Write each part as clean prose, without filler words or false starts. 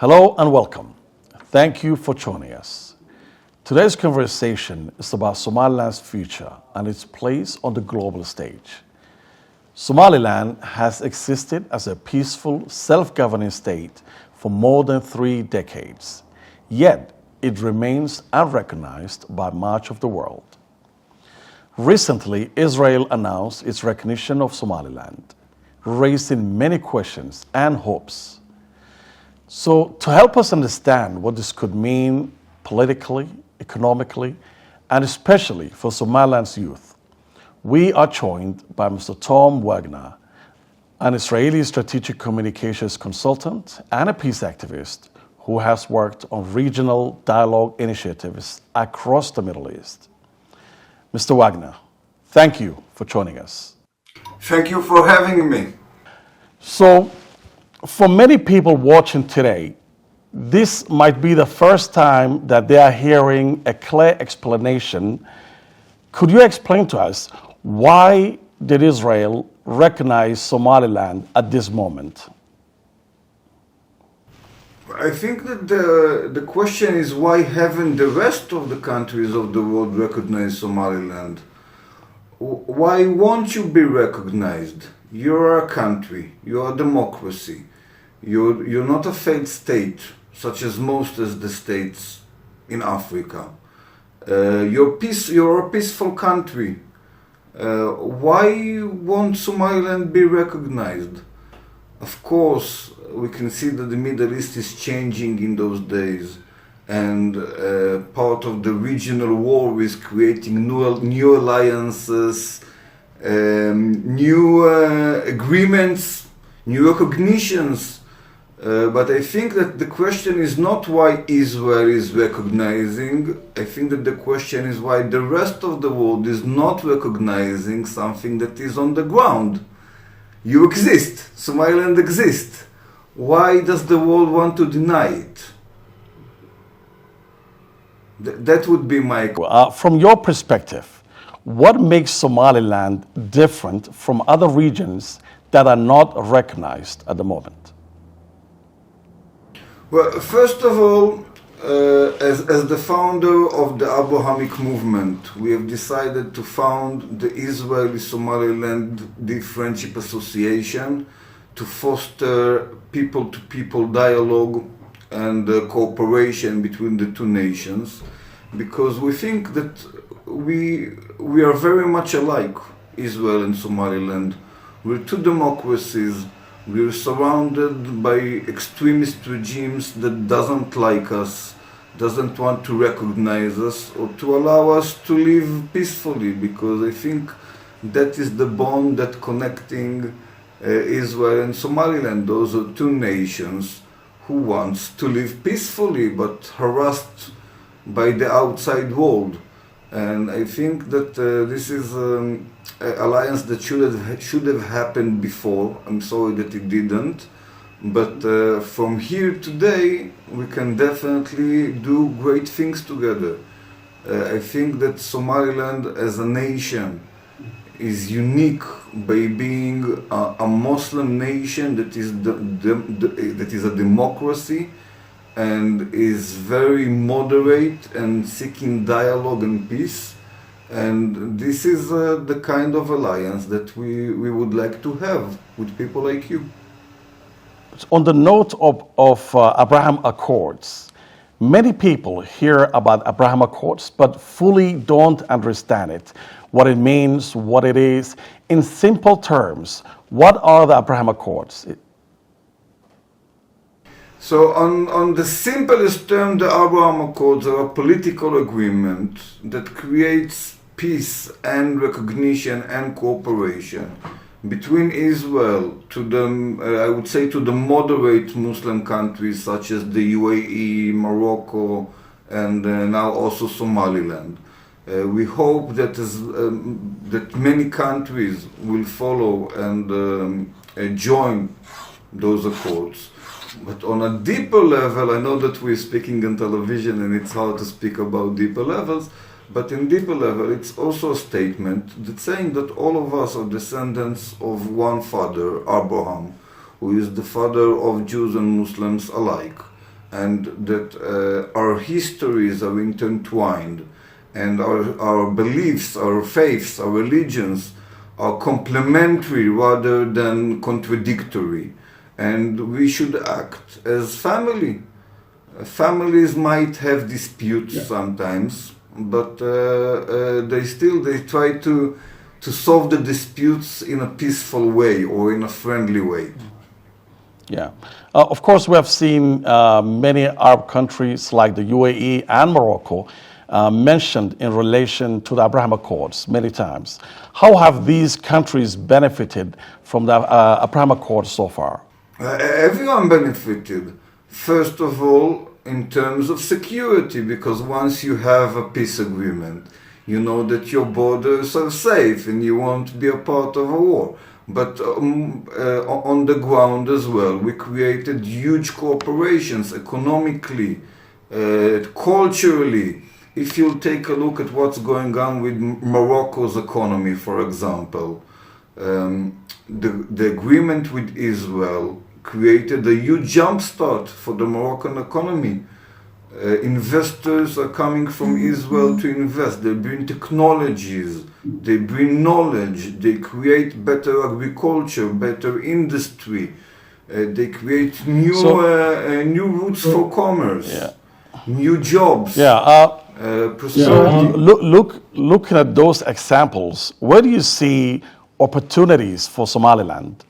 Hello and welcome. Thank you for joining us. Today's conversation is about Somaliland's future and its place on the global stage. Somaliland has existed as a peaceful, self-governing state for more than 3 decades, yet it remains unrecognized by much of the world. Recently, Israel announced its recognition of Somaliland, raising many questions and hopes. So, to help us understand what this could mean politically, economically, and especially for Somaliland's youth, we are joined by Mr. Tom Wagner, an Israeli strategic communications consultant and a peace activist who has worked on regional dialogue initiatives across the Middle East. Mr. Wagner, thank you for joining us. Thank you for having me. So, for many people watching today, this might be the first time that they are hearing a clear explanation. Could you explain to us why did Israel recognize Somaliland at this moment? I think that the question is, why haven't the rest of the countries of the world recognized Somaliland? Why won't you be recognized? You're a country, you're a democracy. You're not a failed state, such as most of the states in Africa. You're a peaceful country. Why won't Somaliland be recognized? Of course, we can see that the Middle East is changing in those days, and part of the regional war is creating new alliances, new agreements, new recognitions. But I think that the question is not why Israel is recognizing. I think that the question is why the rest of the world is not recognizing something that is on the ground. You exist. Somaliland exists. Why does the world want to deny it? That would be my question. From your perspective, what makes Somaliland different from other regions that are not recognized at the moment? Well, first of all, as the founder of the Abrahamic movement, we have decided to found the Israeli-Somaliland Friendship Association to foster people-to-people dialogue and cooperation between the two nations, because we think that we are very much alike, Israel and Somaliland. We're two democracies. We're surrounded by extremist regimes that doesn't like us, doesn't want to recognize us or to allow us to live peacefully, because I think that is the bond that connecting Israel and Somaliland. Those are two nations who wants to live peacefully but harassed by the outside world. And I think that this is an alliance that should have happened before. I'm sorry that it didn't. But from here today, we can definitely do great things together. I think that Somaliland as a nation is unique by being a Muslim nation that is that is a democracy and is very moderate and seeking dialogue and peace. And this is the kind of alliance that we would like to have with people like you. On the note of Abraham Accords, many people hear about Abraham Accords but fully don't understand it, what it means, what it is. In simple terms, what are the Abraham Accords? So on the simplest term, the Abraham Accords are a political agreement that creates peace and recognition and cooperation between Israel to the, I would say, to the moderate Muslim countries such as the UAE, Morocco, and now also Somaliland. We hope that that many countries will follow and join those accords. But on a deeper level, I know that we're speaking on television and it's hard to speak about deeper levels, but in deeper level, it's also a statement that's saying that all of us are descendants of one father, Abraham, who is the father of Jews and Muslims alike. and that our histories are intertwined, and our beliefs, our faiths, our religions are complementary rather than contradictory, and we should act as family. Families might have disputes sometimes, but they try to solve the disputes in a peaceful way or in a friendly way. Yeah. Of course, we have seen many Arab countries like the UAE and Morocco mentioned in relation to the Abraham Accords many times. How have these countries benefited from the Abraham Accords so far? Everyone benefited. First of all, in terms of security, because once you have a peace agreement, you know that your borders are safe and you won't be a part of a war. But on the ground as well, we created huge corporations economically, culturally. If you take a look at what's going on with Morocco's economy, for example, the agreement with Israel created a huge jumpstart for the Moroccan economy. Investors are coming from Israel to invest. They bring technologies, they bring knowledge, they create better agriculture, better industry, they create new routes for commerce, new jobs. Looking at those examples, where do you see opportunities for Somaliland?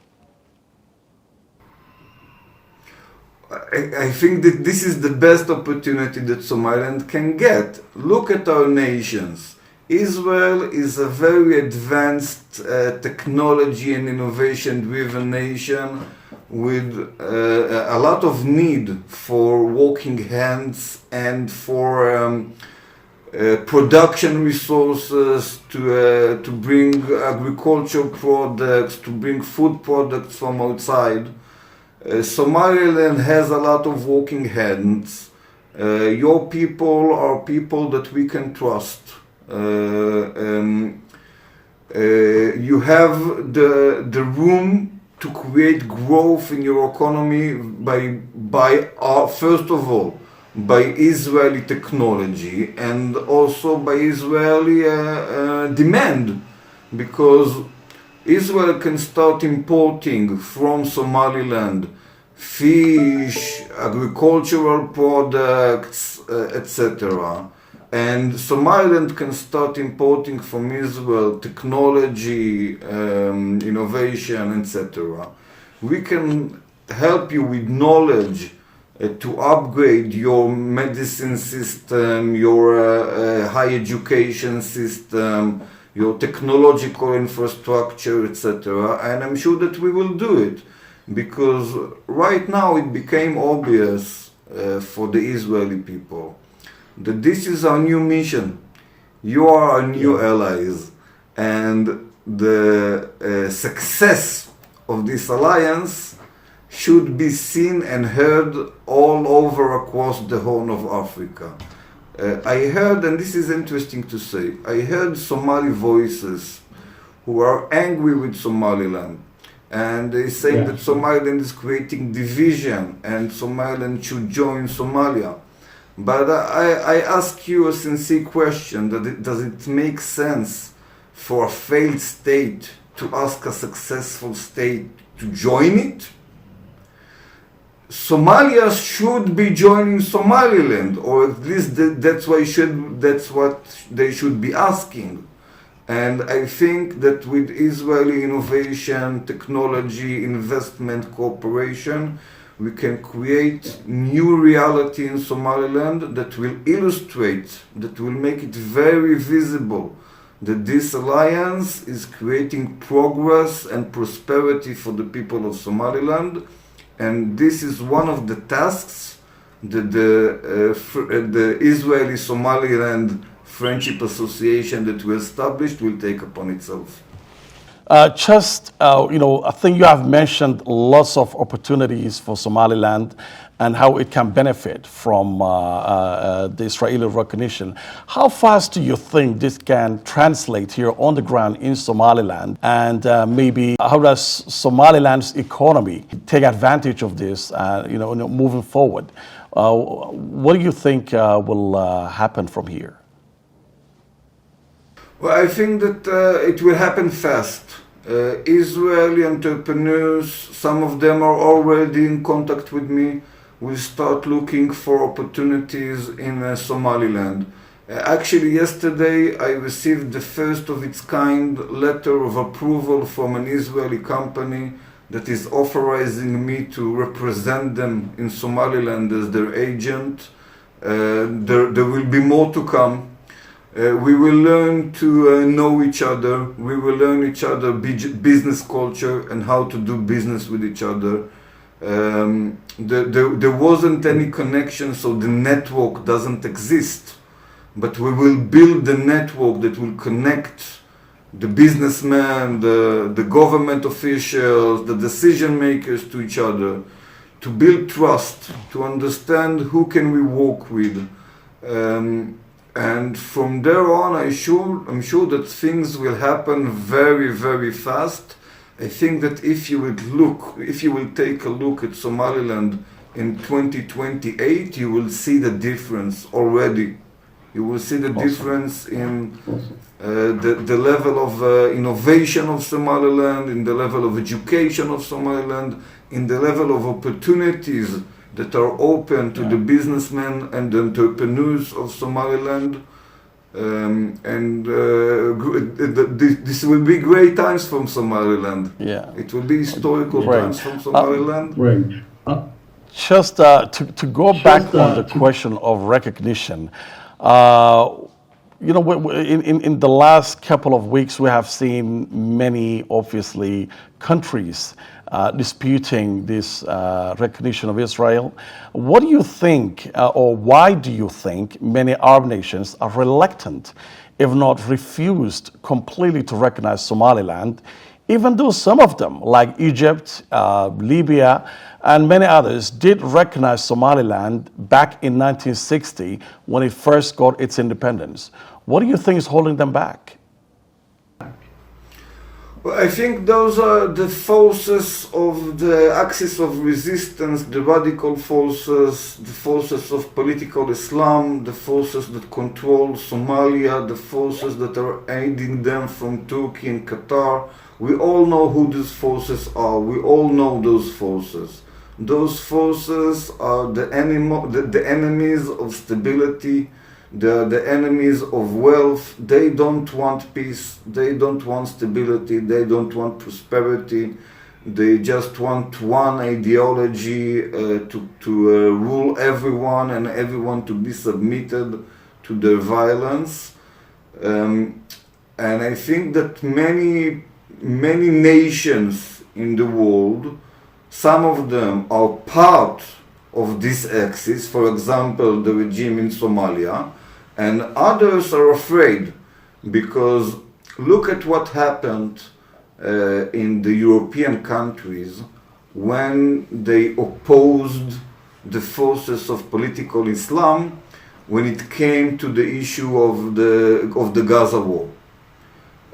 I think that this is the best opportunity that Somaliland can get. Look at our nations. Israel is a very advanced technology and innovation driven nation with a lot of need for working hands and for production resources to bring agricultural products, to bring food products from outside. Somaliland has a lot of working hands. Your people are people that we can trust. You have the room to create growth in your economy by first of all, by Israeli technology and also by Israeli demand, because Israel can start importing from Somaliland fish, agricultural products, etc. And Somaliland can start importing from Israel technology, innovation, etc. We can help you with knowledge to upgrade your medicine system, your higher education system, your technological infrastructure, etc. And I'm sure that we will do it, because right now it became obvious for the Israeli people that this is our new mission. You are our new allies, and the success of this alliance should be seen and heard all over across the Horn of Africa. I heard, and this is interesting to say, I heard Somali voices who are angry with Somaliland, and they say that Somaliland is creating division and Somaliland should join Somalia. But I ask you a sincere question: does it make sense for a failed state to ask a successful state to join it? Somalia should be joining Somaliland, or at least that's what they should be asking. And I think that with Israeli innovation, technology, investment, cooperation, we can create new reality in Somaliland that will illustrate, that will make it very visible that this alliance is creating progress and prosperity for the people of Somaliland. And this is one of the tasks that the Israeli-Somaliland Friendship Association that we established will take upon itself. I think you have mentioned lots of opportunities for Somaliland and how it can benefit from the Israeli recognition. How fast do you think this can translate here on the ground in Somaliland? And maybe how does Somaliland's economy take advantage of this, moving forward? What do you think will happen from here? Well, I think that it will happen fast. Israeli entrepreneurs, some of them are already in contact with me, will start looking for opportunities in Somaliland. Actually, yesterday I received the first of its kind letter of approval from an Israeli company that is authorizing me to represent them in Somaliland as their agent. There will be more to come. We will learn to know each other. We will learn each other business culture and how to do business with each other. There wasn't any connection, so the network doesn't exist. But we will build the network that will connect the businessmen, the government officials, the decision makers to each other, to build trust, to understand who can we work with. And from there on, I'm sure that things will happen very, very fast. I think that if you will take a look at Somaliland in 2028, you will see the difference already. You will see the difference in the level of innovation of Somaliland, in the level of education of Somaliland, in the level of opportunities that are open to the businessmen and the entrepreneurs of Somaliland. This will be great times from Somaliland. Yeah. It will be historical times from Somaliland. Great. Just to go back on the question of recognition, in the last couple of weeks, we have seen many, obviously, countries disputing this recognition of Israel. What do you think, or why do you think many Arab nations are reluctant, if not refused completely to recognize Somaliland, even though some of them, like Egypt, Libya, and many others, did recognize Somaliland back in 1960 when it first got its independence? What do you think is holding them back? Well, I think those are the forces of the axis of resistance, the radical forces, the forces of political Islam, the forces that control Somalia, the forces that are aiding them from Turkey and Qatar. We all know who these forces are. We all know those forces. Those forces are the enemies of stability. They are the enemies of wealth. They don't want peace. They don't want stability. They don't want prosperity. They just want one ideology to rule everyone and everyone to be submitted to their violence. And I think that many nations in the world, some of them are part of this axis, for example, the regime in Somalia, and others are afraid because look at what happened in the European countries when they opposed the forces of political Islam when it came to the issue of the Gaza war.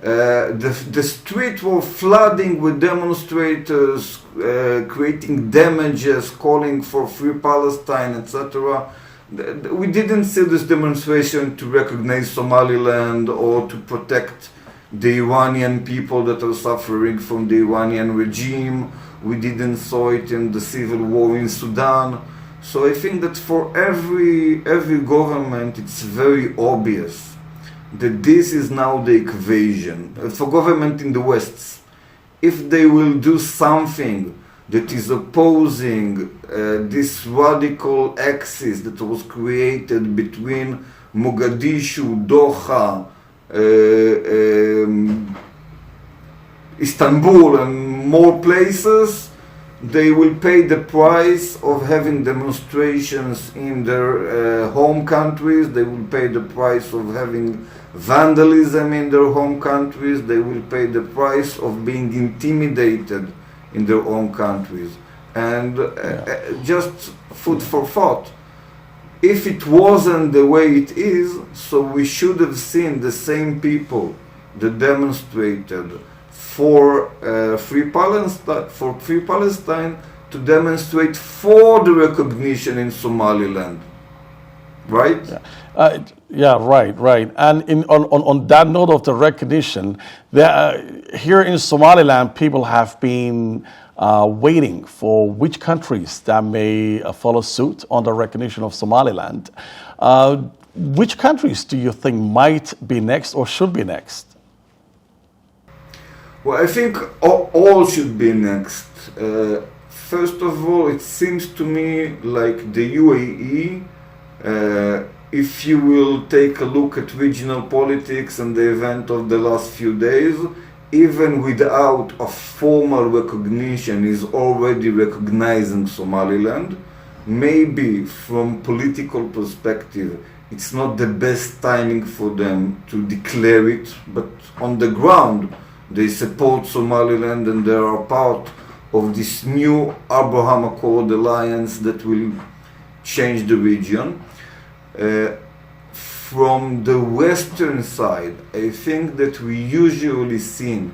The streets were flooding with demonstrators, creating damages, calling for free Palestine, etc. We didn't see this demonstration to recognize Somaliland or to protect the Iranian people that are suffering from the Iranian regime. We didn't saw it in the civil war in Sudan. So I think that for every government, it's very obvious that this is now the equation. For government in the West, if they will do something that is opposing this radical axis that was created between Mogadishu, Doha, Istanbul and more places, they will pay the price of having demonstrations in their home countries. They will pay the price of having vandalism in their home countries. They will pay the price of being intimidated in their own countries. And just food for thought, if it wasn't the way it is, so we should have seen the same people that demonstrated for free Palestine to demonstrate for the recognition in Somaliland, right? Yeah, right. And on that note of the recognition, here in Somaliland, people have been waiting for which countries that may follow suit on the recognition of Somaliland. Which countries do you think might be next or should be next? Well, I think all should be next. First of all, it seems to me like the UAE, if you will take a look at regional politics and the event of the last few days, even without a formal recognition, is already recognizing Somaliland. Maybe from political perspective, it's not the best timing for them to declare it, but on the ground, they support Somaliland and they are part of this new Abraham Accord alliance that will change the region. From the western side, I think that we usually seen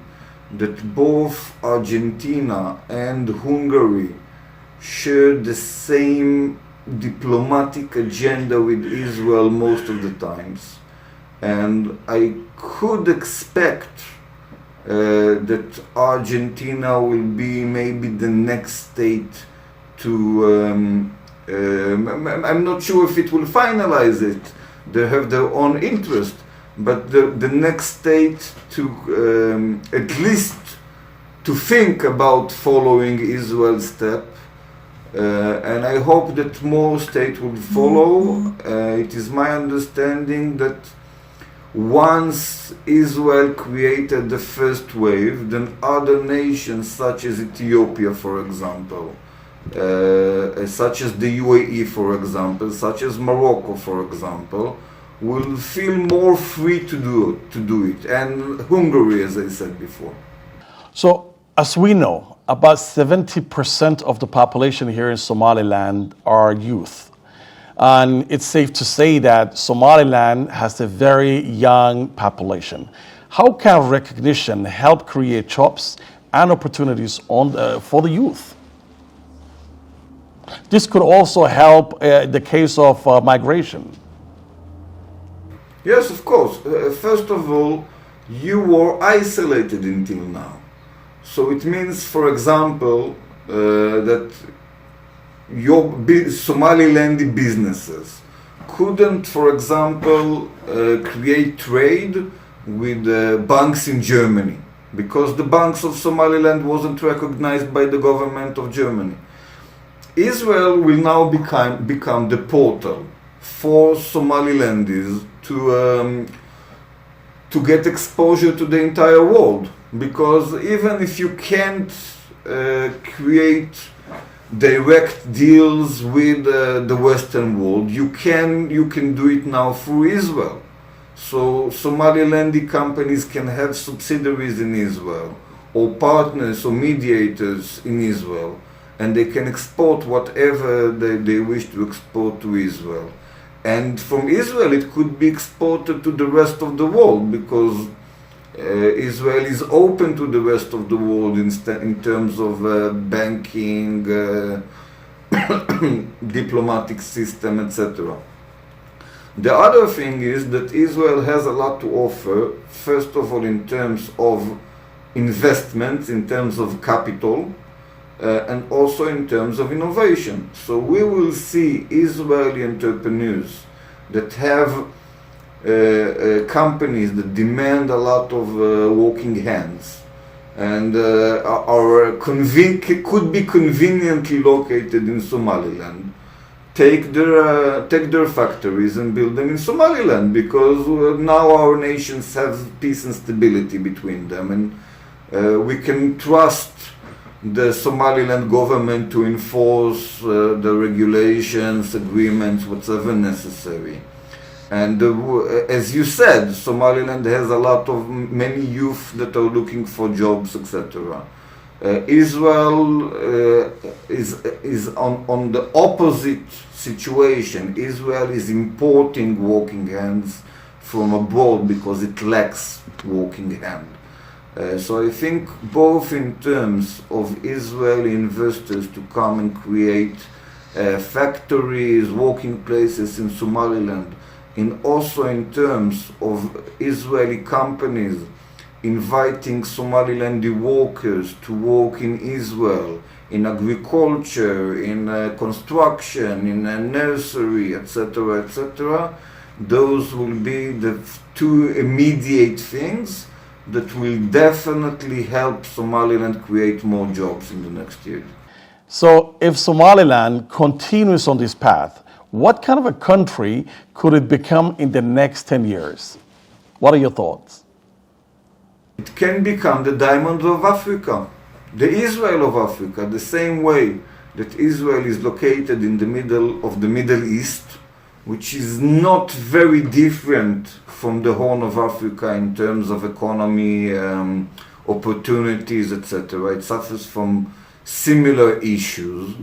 that both Argentina and Hungary share the same diplomatic agenda with Israel most of the times. And I could expect that Argentina will be maybe the next state to, I'm not sure if it will finalize it, they have their own interest, but the next state to at least to think about following Israel's step. And I hope that more states will follow. It is my understanding that once Israel created the first wave, then other nations such as Ethiopia, for example, such as the UAE, for example, such as Morocco, for example, will feel more free to do it, and Hungary, as I said before. So, as we know, about 70% of the population here in Somaliland are youth. And it's safe to say that Somaliland has a very young population. How can recognition help create jobs and opportunities for the youth? This could also help the case of migration. Yes, of course. First of all, you were isolated until now. So it means, for example, that your Somaliland businesses couldn't, for example, create trade with banks in Germany because the banks of Somaliland wasn't recognized by the government of Germany. Israel will now become the portal for Somalilanders to get exposure to the entire world, because even if you can't create direct deals with the Western world, you can do it now through Israel. So Somaliland companies can have subsidiaries in Israel, or partners or mediators in Israel, and they can export whatever they wish to export to Israel. And from Israel it could be exported to the rest of the world, because Israel is open to the rest of the world in terms of banking, diplomatic system, etc. The other thing is that Israel has a lot to offer, first of all in terms of investments, in terms of capital, and also in terms of innovation. So we will see Israeli entrepreneurs that have companies that demand a lot of working hands and could be conveniently located in Somaliland, take their factories and build them in Somaliland, because now our nations have peace and stability between them, and we can trust the Somaliland government to enforce the regulations, agreements, whatever necessary. And as you said, Somaliland has many youth that are looking for jobs, etc. Israel is on the opposite situation. Israel is importing working hands from abroad because it lacks working hand. So I think both in terms of Israeli investors to come and create factories, working places in Somaliland, and also in terms of Israeli companies inviting Somaliland workers to work in Israel, in agriculture, in construction, in a nursery, etc., etc. Those will be the two immediate things that will definitely help Somaliland create more jobs in the next year. So if Somaliland continues on this path, what kind of a country could it become in the next 10 years? What are your thoughts? It can become the diamond of Africa, the Israel of Africa, the same way that Israel is located in the middle of the Middle East, which is not very different from the Horn of Africa in terms of economy, opportunities, etc. It suffers from similar issues.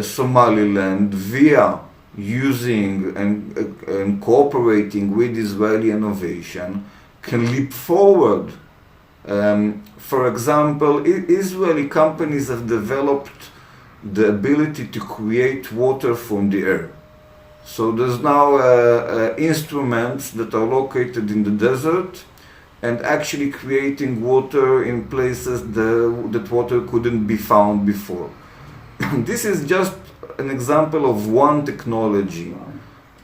Somaliland, via using and cooperating with Israeli innovation, can leap forward. For example, Israeli companies have developed the ability to create water from the air. So there's now instruments that are located in the desert and actually creating water in places that water couldn't be found before. This is just an example of one technology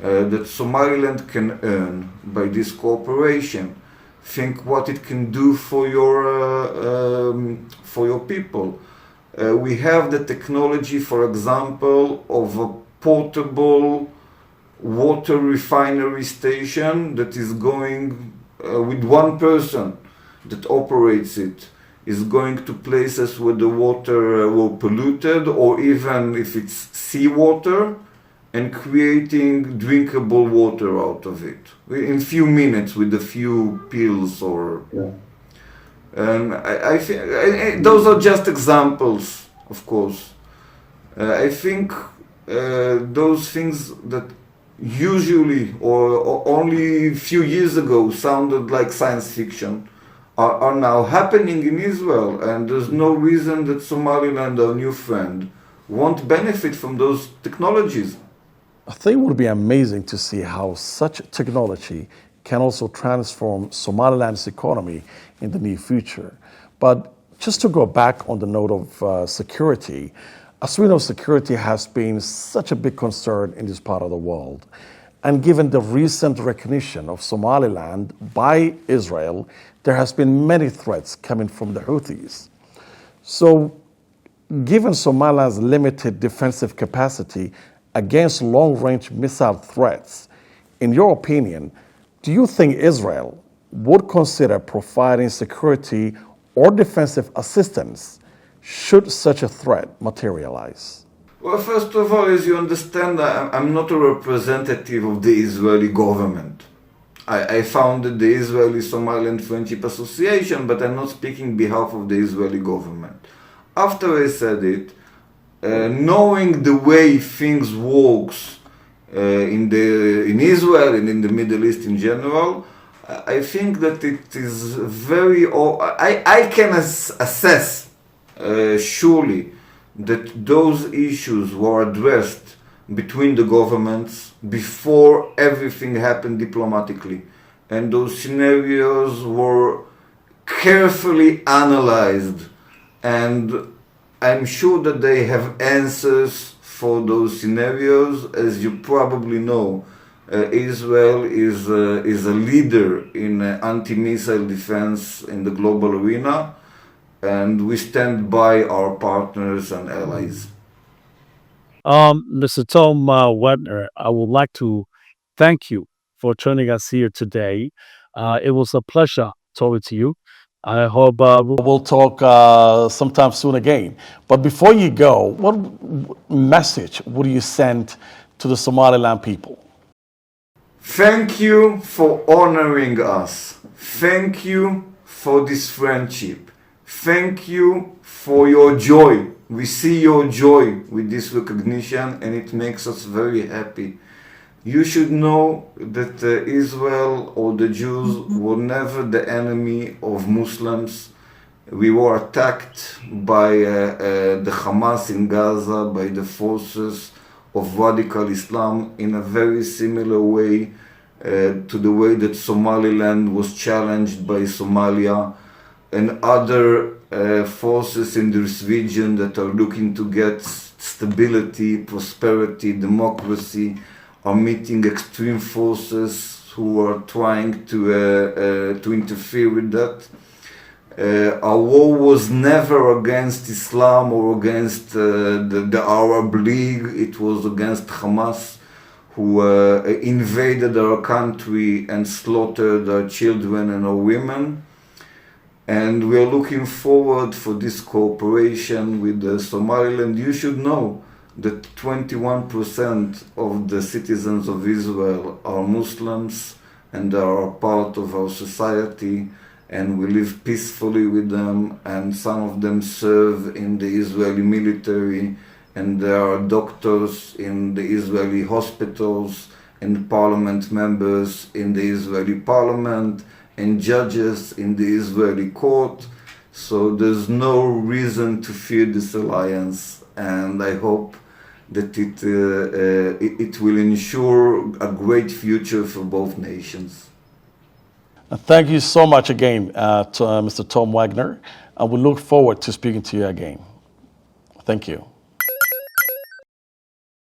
that Somaliland can earn by this cooperation. Think what it can do for your people. We have the technology, for example, of a portable water refinery station that is going with one person that operates it, is going to places where the water were polluted, or even if it's seawater, and creating drinkable water out of it in few minutes with a few pills or. Yeah. I think those are just examples, of course. I think those things that usually or only a few years ago sounded like science fiction are now happening in Israel, and there's no reason that Somaliland, our new friend, won't benefit from those technologies. I think it would be amazing to see how such technology can also transform Somaliland's economy in the near future. But just to go back on the note of security, as we know, security has been such a big concern in this part of the world. And given the recent recognition of Somaliland by Israel, there has been many threats coming from the Houthis. So, given Somaliland's limited defensive capacity against long-range missile threats, in your opinion, do you think Israel would consider providing security or defensive assistance should such a threat materialize? Well, first of all, as you understand, I'm not a representative of the Israeli government. I founded the Israeli Somaliland Friendship Association, but I'm not speaking on behalf of the Israeli government. After I said it, knowing the way things works in Israel and in the Middle East in general, I think that it is very. I can assess surely that those issues were addressed between the governments before everything happened diplomatically, and those scenarios were carefully analyzed, and I'm sure that they have answers for those scenarios. As you probably know, Israel is a leader in anti-missile defense in the global arena, and we stand by our partners and allies. Mr. Tom Wagner, I would like to thank you for joining us here today. It was a pleasure talking to you. I hope We'll talk sometime soon again. But before you go, what message would you send to the Somaliland people? Thank you for honoring us. Thank you for this friendship. Thank you for your joy. We see your joy with this recognition, and it makes us very happy. You should know that Israel or the Jews were never the enemy of Muslims. We were attacked by the Hamas in Gaza, by the forces of radical Islam in a very similar way to the way that Somaliland was challenged by Somalia and other forces in this region that are looking to get stability, prosperity, democracy, are meeting extreme forces who are trying to interfere with that. Our war was never against Islam or against the Arab League. It was against Hamas, who invaded our country and slaughtered our children and our women. And we are looking forward for this cooperation with Somaliland. You should know that 21% of the citizens of Israel are Muslims and are a part of our society, and we live peacefully with them, and some of them serve in the Israeli military, and there are doctors in the Israeli hospitals, and parliament members in the Israeli parliament, and judges in the Israeli court. So there's no reason to fear this alliance, and I hope that it will ensure a great future for both nations. Thank you so much again to Mr. Tom Wagner, and we look forward to speaking to you again. Thank you.